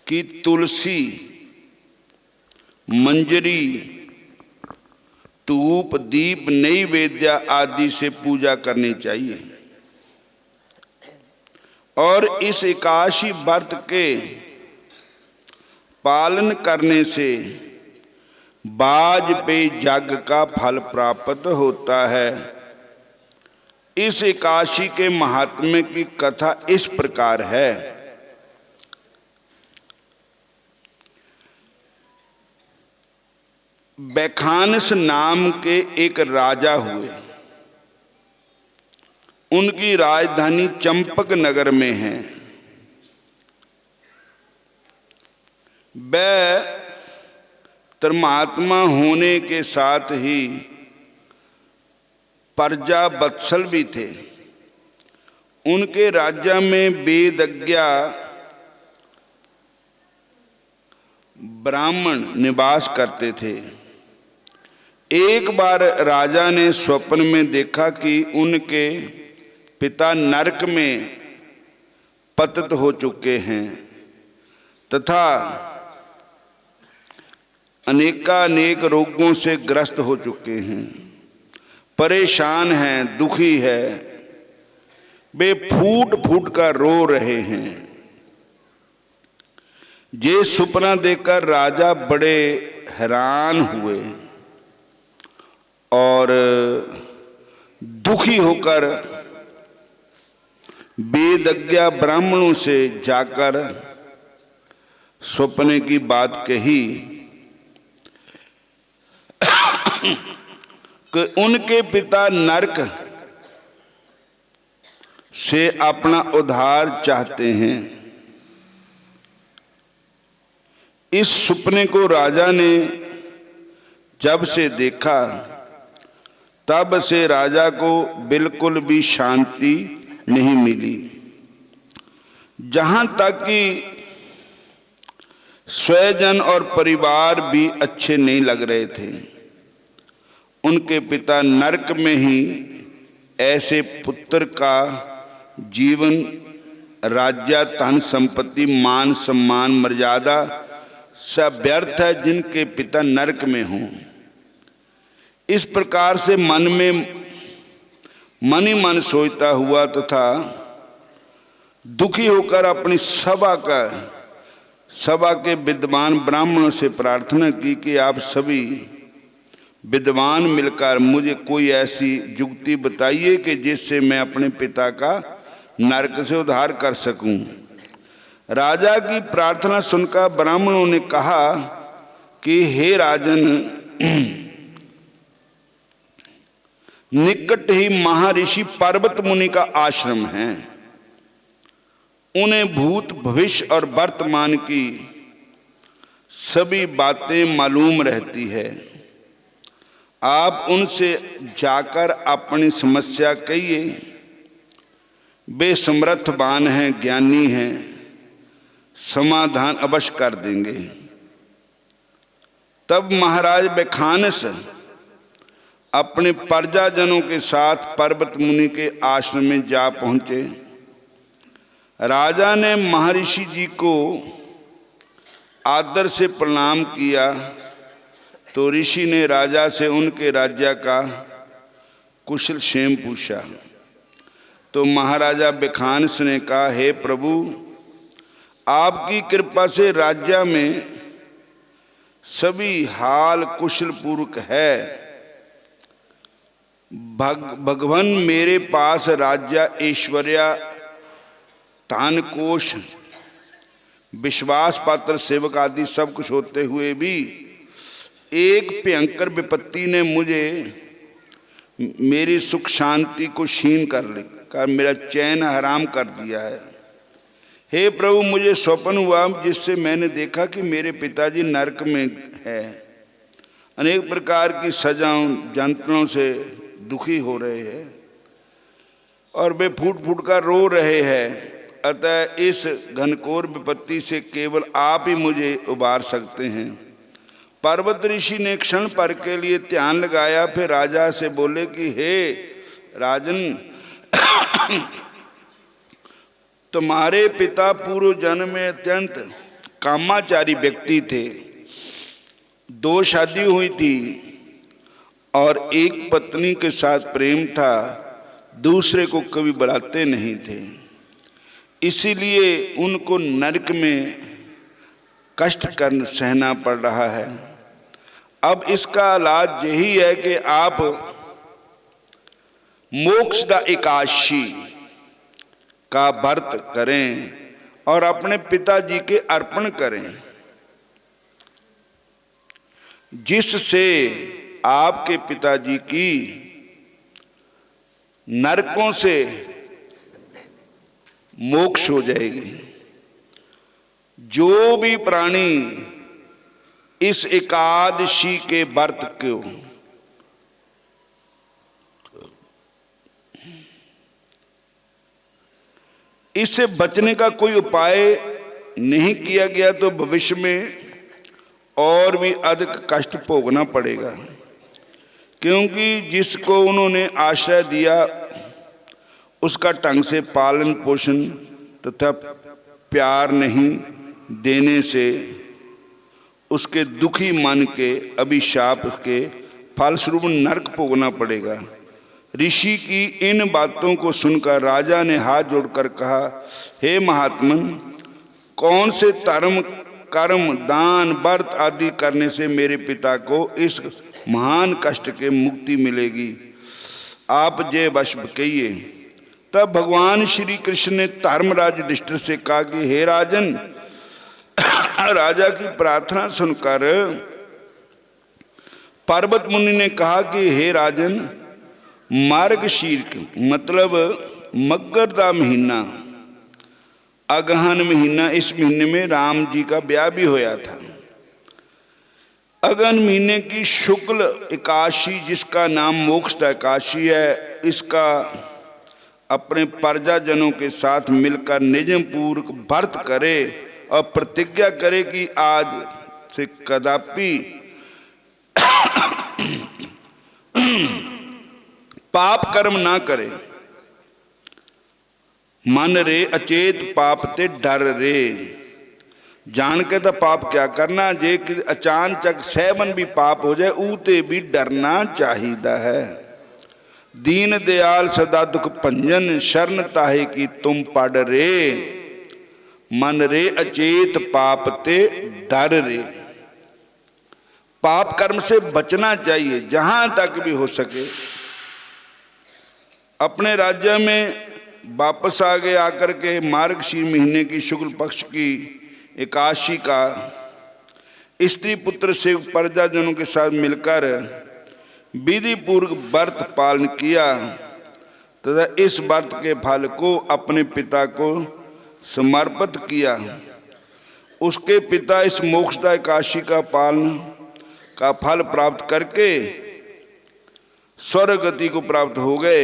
S1: की तुलसी, मंजरी, धूप, दीप, नैवेद्य आदि से पूजा करनी चाहिए और इस एकादशी व्रत के पालन करने से बाज पे जग का फल प्राप्त होता है। इस एकादशी के महात्म्य की कथा इस प्रकार है। बैखानस नाम के एक राजा हुए। उनकी राजधानी चंपक नगर में है। वह धर्मात्मा होने के साथ ही प्रजा वत्सल भी थे। उनके राज्य में वेदज्ञा ब्राह्मण निवास करते थे। एक बार राजा ने स्वप्न में देखा कि उनके पिता नरक में पतित हो चुके हैं तथा अनेकानेक रोगों से ग्रस्त हो चुके हैं, परेशान हैं, दुखी है। वे फूट फूट कर रो रहे हैं। ये सपना देखकर राजा बड़े हैरान हुए और दुखी होकर वेदज्ञ ब्राह्मणों से जाकर सपने की बात कही कि उनके पिता नरक से अपना उद्धार चाहते हैं। इस सपने को राजा ने जब से देखा तब से राजा को बिल्कुल भी शांति नहीं मिली। जहाँ तक कि स्वजन और परिवार भी अच्छे नहीं लग रहे थे। उनके पिता नरक में ही ऐसे पुत्र का जीवन, राज्य, धन संपत्ति, मान सम्मान, मर्यादा सब व्यर्थ है जिनके पिता नरक में हों। इस प्रकार से मन ही मन सोचता हुआ तथा दुखी होकर अपनी सभा के विद्वान ब्राह्मणों से प्रार्थना की कि आप सभी विद्वान मिलकर मुझे कोई ऐसी युक्ति बताइए कि जिससे मैं अपने पिता का नरक से उद्धार कर सकूं। राजा की प्रार्थना सुनकर ब्राह्मणों ने कहा कि हे राजन, निकट ही महर्षि पर्वत मुनि का आश्रम है। उन्हें भूत, भविष्य और वर्तमान की सभी बातें मालूम रहती है। आप उनसे जाकर अपनी समस्या कहिए। वे समर्थवान हैं, ज्ञानी हैं, समाधान अवश्य कर देंगे। तब महाराज बैखानस अपने प्रजाजनों के साथ पर्वत मुनि के आश्रम में जा पहुंचे। राजा ने महर्षि जी को आदर से प्रणाम किया तो ऋषि ने राजा से उनके राज्य का कुशल क्षेम पूछा। तो महाराजा बैखानस ने कहा, हे प्रभु, आपकी कृपा से राज्य में सभी हाल कुशल पूर्वक है। भगवान मेरे पास राज्य, ऐश्वर्य, धन कोश, विश्वास पात्र सेवक आदि सब कुछ होते हुए भी एक भयंकर विपत्ति ने मुझे मेरी सुख शांति को क्षीण कर मेरा चैन हराम कर दिया है। हे प्रभु, मुझे स्वप्न हुआ जिससे मैंने देखा कि मेरे पिताजी नरक में है। अनेक प्रकार की सजाओं, यंत्रणों से दुखी हो रहे हैं और वे फूट फूट कर रो रहे हैं। अतः इस घनघोर विपत्ति से केवल आप ही मुझे उबार सकते हैं। पर्वत ऋषि ने क्षण भर के लिए ध्यान लगाया, फिर राजा से बोले कि हे राजन, तुम्हारे पिता पूर्व जन्म में अत्यंत कामाचारी व्यक्ति थे। 2 शादी हुई थी और एक पत्नी के साथ प्रेम था, दूसरे को कभी बुलाते नहीं थे। इसीलिए उनको नरक में कष्ट सहना पड़ रहा है। अब इसका इलाज यही है कि आप मोक्ष दा एकादशी का व्रत करें और अपने पिताजी के अर्पण करें, जिससे आपके पिताजी की नरकों से मोक्ष हो जाएगी। जो भी प्राणी इस एकादशी के व्रत को इससे बचने का कोई उपाय नहीं किया गया तो भविष्य में और भी अधिक कष्ट भोगना पड़ेगा, क्योंकि जिसको उन्होंने आश्रय दिया उसका ढंग से पालन पोषण तथा प्यार नहीं देने से उसके दुखी मन के अभिशाप के फलस्वरूप नरक भोगना पड़ेगा। ऋषि की इन बातों को सुनकर राजा ने हाथ जोड़कर कहा, हे महात्मन, कौन से धर्म कर्म दान व्रत आदि करने से मेरे पिता को इस महान कष्ट के मुक्ति मिलेगी, आप जय वश कहिए। तब भगवान श्री कृष्ण ने धर्मराज युधिष्ठिर से कहा कि हे राजन, राजा की प्रार्थना सुनकर पर्वत मुनि ने कहा कि हे राजन, मार्गशीर्ष मतलब मगर का महीना, अगहन महीना, इस महीने में राम जी का ब्याह भी होया था। अगहन महीने की शुक्ल एकादशी, जिसका नाम मोक्ष एकादशी है, इसका अपने प्रजाजनों के साथ मिलकर नियम पूर्वक व्रत करे और प्रतिज्ञा करे कि आज से कदापि पाप कर्म ना करे। मन रे अचेत पाप ते डर रे, जान के तो पाप क्या करना, जे कि अचानक सहबन भी पाप हो जाए ऊते भी डरना चाहिए है। दीन दयाल सदा दुख भंजन, शरण ताहे की तुम पढ़ रे, मन रे अचेत पाप ते डर रे। पाप कर्म से बचना चाहिए जहां तक भी हो सके। अपने राज्य में वापस आ गए, आकर के मार्गशीर महीने की शुक्ल पक्ष की एकादशी का स्त्री पुत्र से प्रजाजनों के साथ मिलकर विधि पूर्वक व्रत पालन किया तथा इस व्रत के फल को अपने पिता को समर्पित किया। उसके पिता इस मोक्षदा एकादशी का पालन का फल प्राप्त करके स्वर्ग गति को प्राप्त हो गए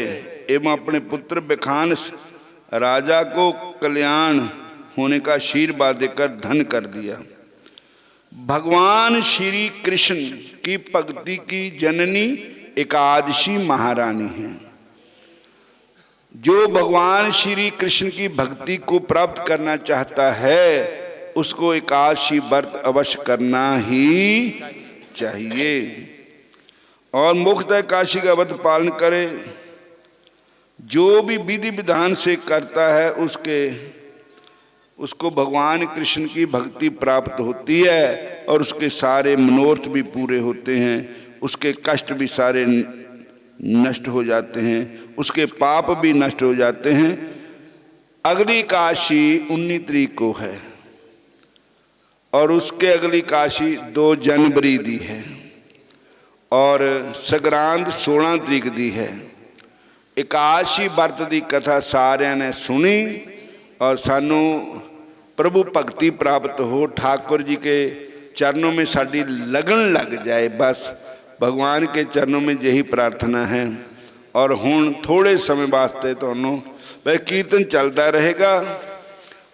S1: एवं अपने पुत्र बिखान राजा को कल्याण होने का आशीर्वाद देकर धन कर दिया। भगवान श्री कृष्ण की भक्ति की जननी एकादशी महारानी है। जो भगवान श्री कृष्ण की भक्ति को प्राप्त करना चाहता है उसको एकादशी व्रत अवश्य करना ही चाहिए और मोक्ष एकादशी का व्रत पालन करे। जो भी विधि विधान से करता है उसको भगवान कृष्ण की भक्ति प्राप्त होती है और उसके सारे मनोरथ भी पूरे होते हैं, उसके कष्ट भी सारे नष्ट हो जाते हैं, उसके पाप भी नष्ट हो जाते हैं। अगली एकादशी 19 तारीख को है और उसके अगली एकादशी 2 जनवरी दी है और संग्रांद 16 तारीख दी है। एकादशी व्रत की कथा सारिਆਂ ने सुनी और सानू प्रभु भक्ति प्राप्त हो, ठाकुर जी के चरणों में साड़ी लगन लग जाए, बस भगवान के चरणों में यही प्रार्थना है। और हुण थोड़े समय वास्ते तुहानूं भाई कीर्तन चलता रहेगा।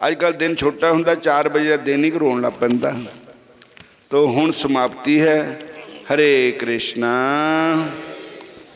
S1: अजकल दिन छोटा हुंदा, 4 बजे दिन ही रोन लग पैंदा। तो हुण समाप्ति है। हरे कृष्णा।